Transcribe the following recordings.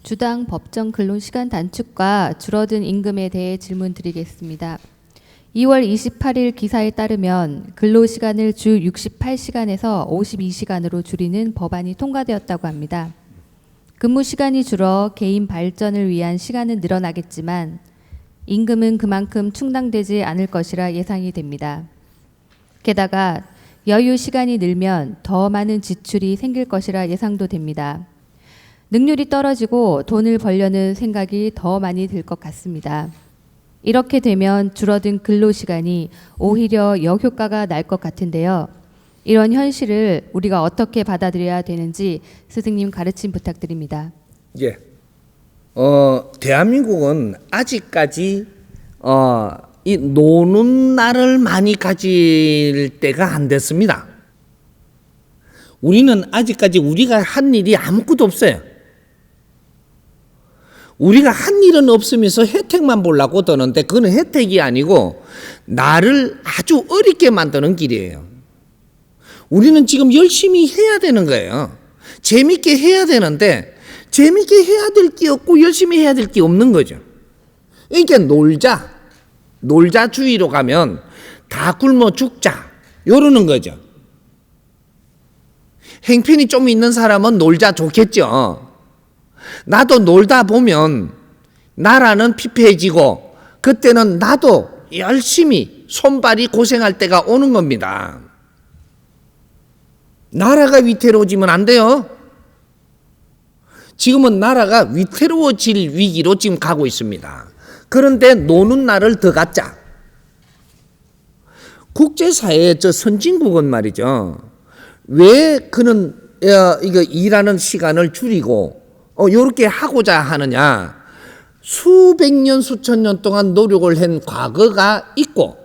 주당 법정 근로시간 단축과 줄어든 임금에 대해 질문 드리겠습니다. 2월 28일 기사에 따르면 근로시간을 주 68시간에서 52시간으로 줄이는 법안이 통과되었다고 합니다. 근무시간이 줄어 개인 발전을 위한 시간은 늘어나겠지만 임금은 그만큼 충당되지 않을 것이라 예상이 됩니다. 게다가 여유 시간이 늘면 더 많은 지출이 생길 것이라 예상도 됩니다. 능률이 떨어지고 돈을 벌려는 생각이 더 많이 들 것 같습니다. 이렇게 되면 줄어든 근로시간이 오히려 역효과가 날 것 같은데요. 이런 현실을 우리가 어떻게 받아들여야 되는지 스승님 가르침 부탁드립니다. 예. 대한민국은 아직까지 이 노는 날을 많이 가질 때가 안 됐습니다. 우리는 아직까지 우리가 한 일이 아무것도 없어요. 우리가 한 일은 없으면서 혜택만 보려고 드는데 그건 혜택이 아니고 나를 아주 어렵게 만드는 길이에요. 우리는 지금 열심히 해야 되는 거예요. 재밌게 해야 되는데 재밌게 해야 될 게 없고 열심히 해야 될 게 없는 거죠. 그러니까 놀자 주의로 가면 다 굶어 죽자 이러는 거죠. 행편이 좀 있는 사람은 놀자 좋겠죠. 나도 놀다 보면 나라는 피폐해지고 그때는 나도 열심히 손발이 고생할 때가 오는 겁니다. 나라가 위태로워지면 안 돼요. 지금은 나라가 위태로워질 위기로 지금 가고 있습니다. 그런데 노는 날을 더 갖자. 국제사회의 저 선진국은 말이죠. 왜 그는 이거 일하는 시간을 줄이고 이렇게 하고자 하느냐. 수백 년 수천 년 동안 노력을 한 과거가 있고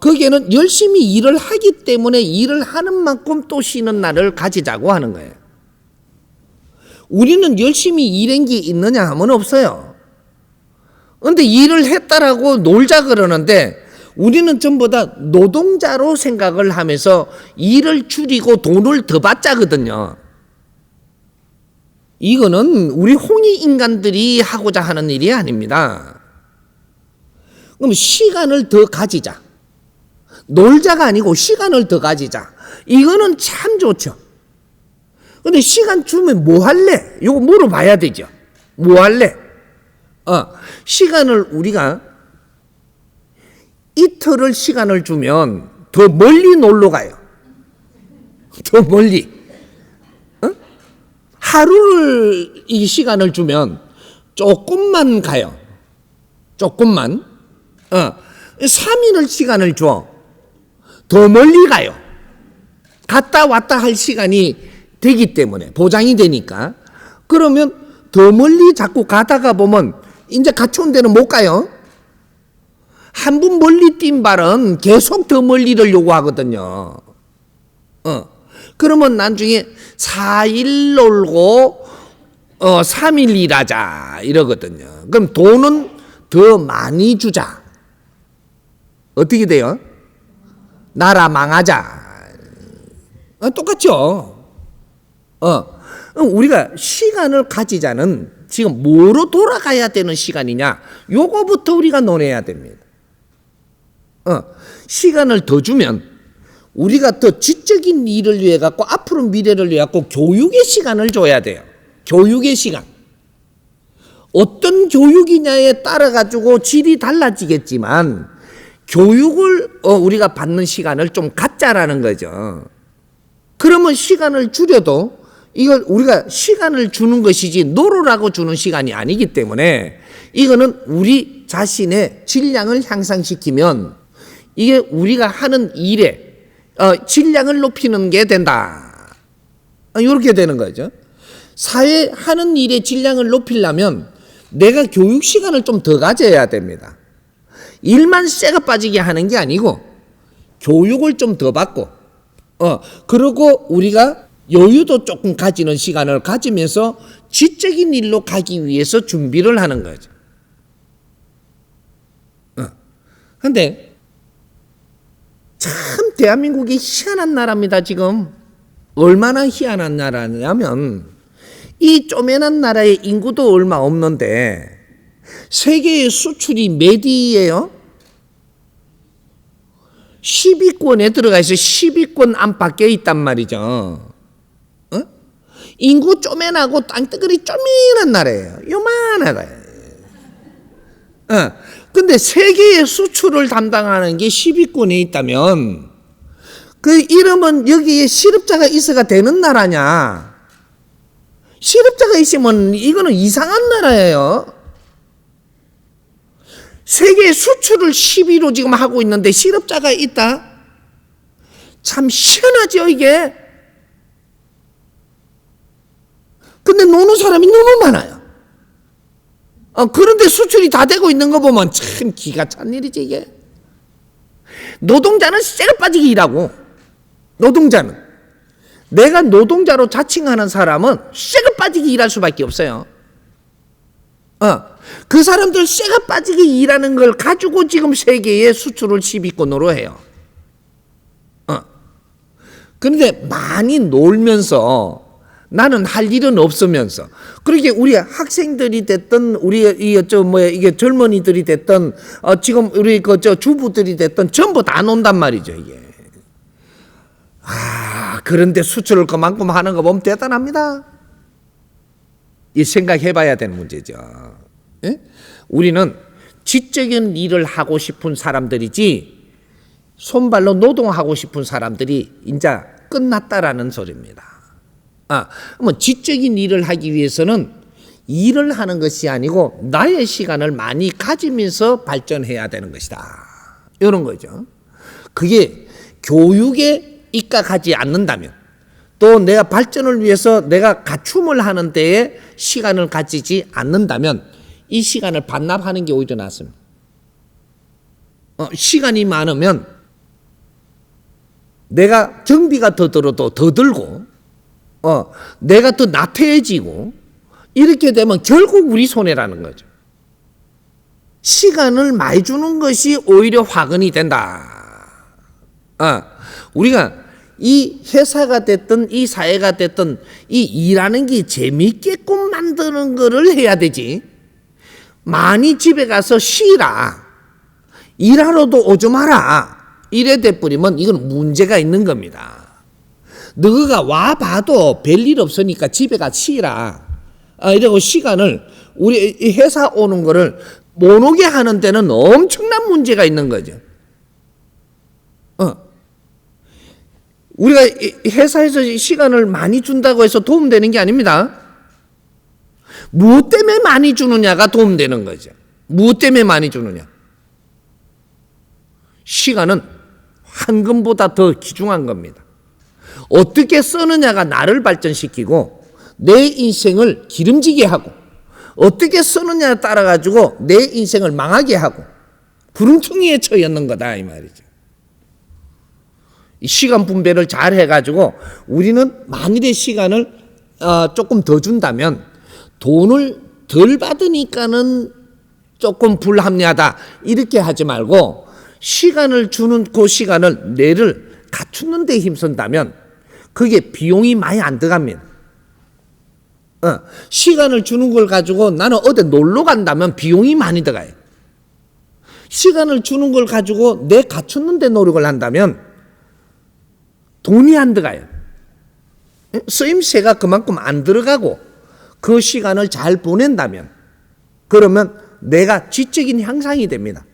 거기에는 열심히 일을 하기 때문에 일을 하는 만큼 또 쉬는 날을 가지자고 하는 거예요. 우리는 열심히 일한 게 있느냐 하면 없어요. 그런데 일을 했다라고 놀자 그러는데 우리는 전부 다 노동자로 생각을 하면서 일을 줄이고 돈을 더 받자거든요. 이거는 우리 홍익 인간들이 하고자 하는 일이 아닙니다. 그럼 시간을 더 가지자. 놀자가 아니고 시간을 더 가지자. 이거는 참 좋죠. 근데 시간 주면 뭐 할래? 이거 물어봐야 되죠. 뭐 할래? 시간을 우리가 이틀을 시간을 주면 더 멀리 놀러 가요. 더 멀리. 하루를 이 시간을 주면 조금만 가요. 조금만. 3일을 시간을 줘. 더 멀리 가요. 갔다 왔다 할 시간이 되기 때문에 보장이 되니까. 그러면 더 멀리 자꾸 가다가 보면 이제 같이 온 데는 못 가요. 한 번 멀리 뛴 발은 계속 더 멀리를 요구하거든요. 그러면 나중에 4일 놀고 3일 일하자 이러거든요. 그럼 돈은 더 많이 주자. 어떻게 돼요? 나라 망하자. 똑같죠. 우리가 시간을 가지자는 지금 뭐로 돌아가야 되는 시간이냐? 요거부터 우리가 논해야 됩니다. 시간을 더 주면 우리가 더 지적인 일을 위해 갖고 앞으로 미래를 위해 갖고 교육의 시간을 줘야 돼요. 교육의 시간. 어떤 교육이냐에 따라 가지고 질이 달라지겠지만 교육을 우리가 받는 시간을 좀 갖자라는 거죠. 그러면 시간을 줄여도 이걸 우리가 시간을 주는 것이지 놀으라고 주는 시간이 아니기 때문에 이거는 우리 자신의 질량을 향상시키면 이게 우리가 하는 일에 질량을 높이는 게 된다. 이렇게 되는 거죠. 사회 하는 일의 질량을 높이려면 내가 교육 시간을 좀 더 가져야 됩니다. 일만 쇠가 빠지게 하는 게 아니고 교육을 좀 더 받고 그리고 우리가 여유도 조금 가지는 시간을 가지면서 지적인 일로 가기 위해서 준비를 하는 거죠. 그런데 참 대한민국이 희한한 나라입니다. 지금 얼마나 희한한 나라냐면 이 쪼매난 나라의 인구도 얼마 없는데 세계의 수출이 몇위예요? 10위권에 들어가 있어. 10위권 안팎에 있단 말이죠. 어? 인구 쪼매나고 땅덩어리 쪼매난 나라예요. 요만하다. 근데 세계의 수출을 담당하는 게 10위권에 있다면 그 이름은 여기에 실업자가 있어가 되는 나라냐? 실업자가 있으면 이거는 이상한 나라예요. 세계 수출을 10위로 지금 하고 있는데 실업자가 있다? 참 희한하죠 이게. 근데 노는 사람이 너무 많아요. 그런데 수출이 다 되고 있는 거 보면 참 기가 찬 일이지 이게. 노동자는 쇠가 빠지게 일하고, 노동자는 내가 노동자로 자칭하는 사람은 쇠가 빠지게 일할 수밖에 없어요. 그 사람들 쇠가 빠지게 일하는 걸 가지고 지금 세계의 수출을 10위권으로 해요. 그런데 많이 놀면서 나는 할 일은 없으면서, 그렇게 우리 학생들이 됐든 우리 이게 젊은이들이 됐든 지금 우리 주부들이 됐든 전부 다 논단 말이죠 이게. 그런데 수출을 그만큼 하는 거 보면 대단합니다. 이 생각해봐야 되는 문제죠. 예? 우리는 지적인 일을 하고 싶은 사람들이지 손발로 노동하고 싶은 사람들이 이제 끝났다라는 소리입니다. 그러면 지적인 일을 하기 위해서는 일을 하는 것이 아니고 나의 시간을 많이 가지면서 발전해야 되는 것이다. 이런 거죠. 그게 교육에 입각하지 않는다면, 또 내가 발전을 위해서 내가 갖춤을 하는 데에 시간을 가지지 않는다면 이 시간을 반납하는 게 오히려 낫습니다. 시간이 많으면 내가 경비가 더 들어도 더 들고 내가 더 나태해지고 이렇게 되면 결국 우리 손해라는 거죠. 시간을 많이 주는 것이 오히려 화근이 된다. 우리가 이 회사가 됐든 이 사회가 됐든 이 일하는 게 재미있게끔 만드는 거를 해야 되지. 많이 집에 가서 쉬라, 일하러도 오지 마라 이래 돼버리면 이건 문제가 있는 겁니다. 너가 와봐도 별일 없으니까 집에 가서 쉬라 이러고 시간을 우리 회사 오는 거를 못 오게 하는 데는 엄청난 문제가 있는 거죠. 우리가 회사에서 시간을 많이 준다고 해서 도움되는 게 아닙니다. 무엇 때문에 많이 주느냐가 도움되는 거죠. 무엇 때문에 많이 주느냐. 시간은 황금보다 더 귀중한 겁니다. 어떻게 쓰느냐가 나를 발전시키고 내 인생을 기름지게 하고, 어떻게 쓰느냐에 따라 가지고 내 인생을 망하게 하고 구름퉁이에 처했는 거다 이 말이죠. 시간 분배를 잘 해가지고 우리는 만일의 시간을 조금 더 준다면 돈을 덜 받으니까는 조금 불합리하다 이렇게 하지 말고, 시간을 주는 그 시간을 뇌를 갖추는 데 힘쓴다면 그게 비용이 많이 안 들어갑니다. 시간을 주는 걸 가지고 나는 어디 놀러 간다면 비용이 많이 들어가요. 시간을 주는 걸 가지고 내 갖추는 데 노력을 한다면 돈이 안 들어가요. 쓰임새가 그만큼 안 들어가고 그 시간을 잘 보낸다면 그러면 내가 지적인 향상이 됩니다.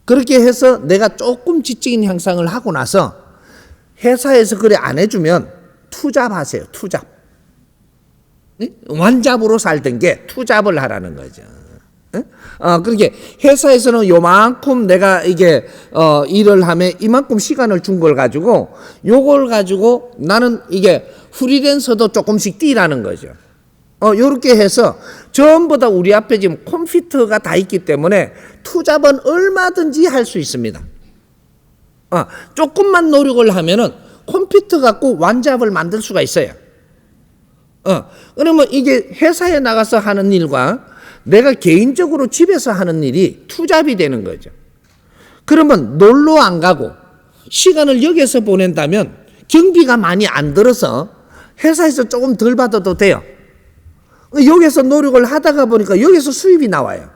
그렇게 해서 내가 조금 지적인 향상을 하고 나서 회사에서 그래 안 해주면 투잡하세요. 투잡. 완잡으로 살던 게 투잡을 하라는 거죠. 그렇게 회사에서는 요만큼 내가 이게 일을 하면 이만큼 시간을 준 걸 가지고 요걸 가지고 나는 이게 프리랜서도 조금씩 뛰라는 거죠. 요렇게 해서 전부 다 우리 앞에 지금 컴퓨터가 다 있기 때문에 투잡은 얼마든지 할 수 있습니다. 조금만 노력을 하면은 컴퓨터 갖고 완잡을 만들 수가 있어요. 그러면 이게 회사에 나가서 하는 일과 내가 개인적으로 집에서 하는 일이 투잡이 되는 거죠. 그러면 놀러 안 가고 시간을 여기서 보낸다면 경비가 많이 안 들어서 회사에서 조금 덜 받아도 돼요. 여기서 노력을 하다가 보니까 여기서 수입이 나와요.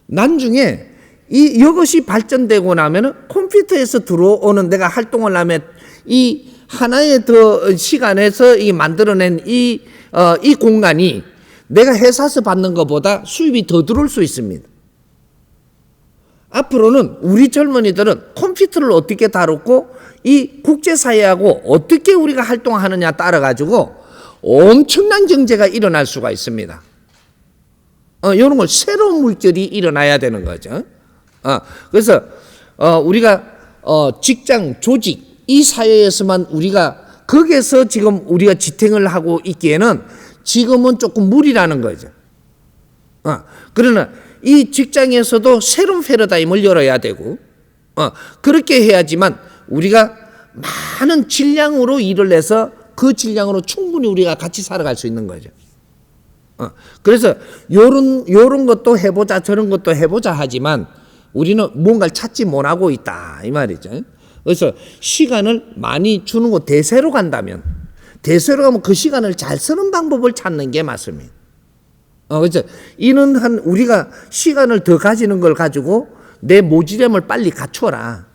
나중에 이것이 발전되고 나면은 컴퓨터에서 들어오는 내가 활동을 하면 이 하나의 더 시간에서 이 만들어낸 이 공간이 내가 회사에서 받는 것보다 수입이 더 들어올 수 있습니다. 앞으로는 우리 젊은이들은 컴퓨터를 어떻게 다루고 이 국제사회하고 어떻게 우리가 활동하느냐 따라 가지고 엄청난 경제가 일어날 수가 있습니다. 이런 걸 새로운 물결이 일어나야 되는 거죠. 그래서 우리가 직장, 조직 이 사회에서만 우리가 거기에서 지금 우리가 지탱을 하고 있기에는 지금은 조금 무리라는 거죠. 그러나 이 직장에서도 새로운 패러다임을 열어야 되고 그렇게 해야지만 우리가 많은 질량으로 일을 해서 그 질량으로 충분히 우리가 같이 살아갈 수 있는 거죠. 그래서 요런 것도 해보자 저런 것도 해보자 하지만 우리는 뭔가를 찾지 못하고 있다 이 말이죠. 그래서 시간을 많이 주는 거 대세로 간다면 대세로 가면 그 시간을 잘 쓰는 방법을 찾는 게 맞습니다. 그래서 이는 한 우리가 시간을 더 가지는 걸 가지고 내 모지름을 빨리 갖춰라.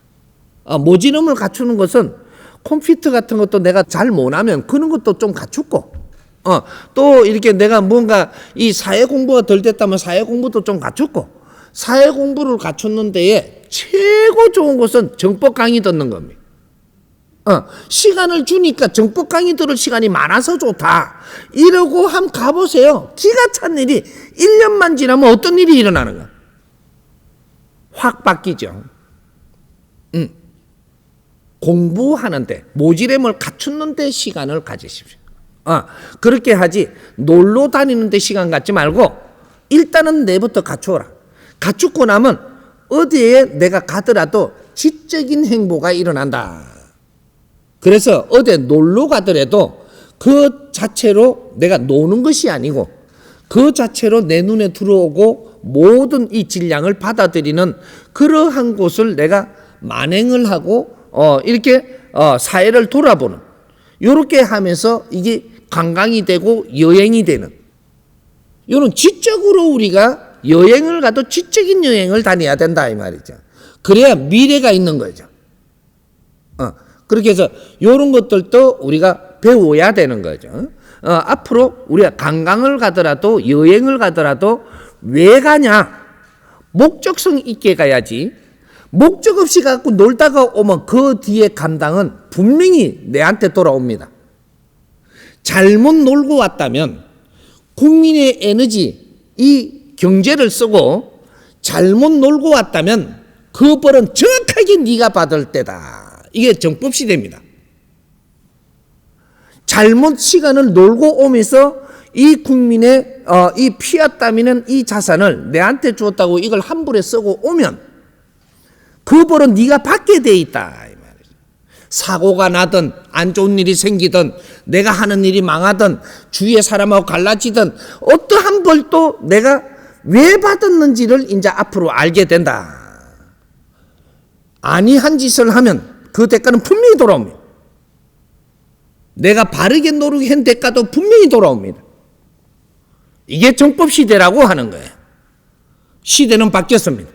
모지름을 갖추는 것은 컴퓨터 같은 것도 내가 잘 못하면 그런 것도 좀 갖추고 또 이렇게 내가 뭔가 이 사회 공부가 덜 됐다면 사회 공부도 좀 갖추고 사회 공부를 갖추는 데에 최고 좋은 것은 정법 강의 듣는 겁니다. 시간을 주니까 정법 강의 들을 시간이 많아서 좋다. 이러고 한번 가보세요. 기가 찬 일이 1년만 지나면 어떤 일이 일어나는 거야? 확 바뀌죠. 공부하는데 모지름을 갖추는데 시간을 가지십시오. 그렇게 하지 놀러 다니는데 시간 갖지 말고 일단은 내부터 갖추어라. 갖추고 나면 어디에 내가 가더라도 지적인 행보가 일어난다. 그래서 어디 놀러 가더라도 그 자체로 내가 노는 것이 아니고 그 자체로 내 눈에 들어오고 모든 이 질량을 받아들이는 그러한 곳을 내가 만행을 하고 이렇게 사회를 돌아보는 이렇게 하면서 이게 관광이 되고 여행이 되는 이런 지적으로 우리가 여행을 가도 지적인 여행을 다녀야 된다 이 말이죠. 그래야 미래가 있는 거죠. 그렇게 해서 이런 것들도 우리가 배워야 되는 거죠. 앞으로 우리가 관광을 가더라도 여행을 가더라도 왜 가냐? 목적성 있게 가야지. 목적 없이 갖고 놀다가 오면 그 뒤에 감당은 분명히 내한테 돌아옵니다. 잘못 놀고 왔다면 국민의 에너지, 이 경제를 쓰고 잘못 놀고 왔다면 그 벌은 정확하게 네가 받을 때다. 이게 정법 시대입니다. 잘못 시간을 놀고 오면서 이 국민의 이 피와 땀이는 이 자산을 내한테 주었다고 이걸 함부로 쓰고 오면 그 벌은 네가 받게 돼 있다 이 말이죠. 사고가 나든 안 좋은 일이 생기든 내가 하는 일이 망하든 주위의 사람하고 갈라지든 어떠한 벌도 내가 왜 받았는지를 이제 앞으로 알게 된다. 아니한 짓을 하면 그 대가는 분명히 돌아옵니다. 내가 바르게 노력한 대가도 분명히 돌아옵니다. 이게 정법 시대라고 하는 거예요. 시대는 바뀌었습니다.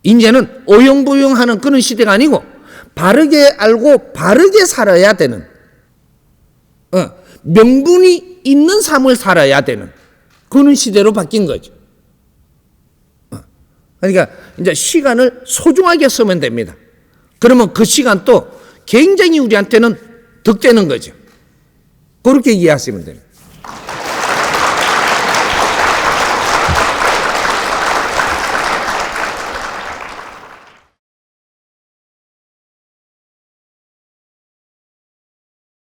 이제는 어용부용하는 그런 시대가 아니고 바르게 알고 바르게 살아야 되는 명분이 있는 삶을 살아야 되는 그런 시대로 바뀐 거죠. 그러니까 이제 시간을 소중하게 쓰면 됩니다. 그러면 그 시간도 굉장히 우리한테는 득되는 거죠. 그렇게 이해하시면 됩니다.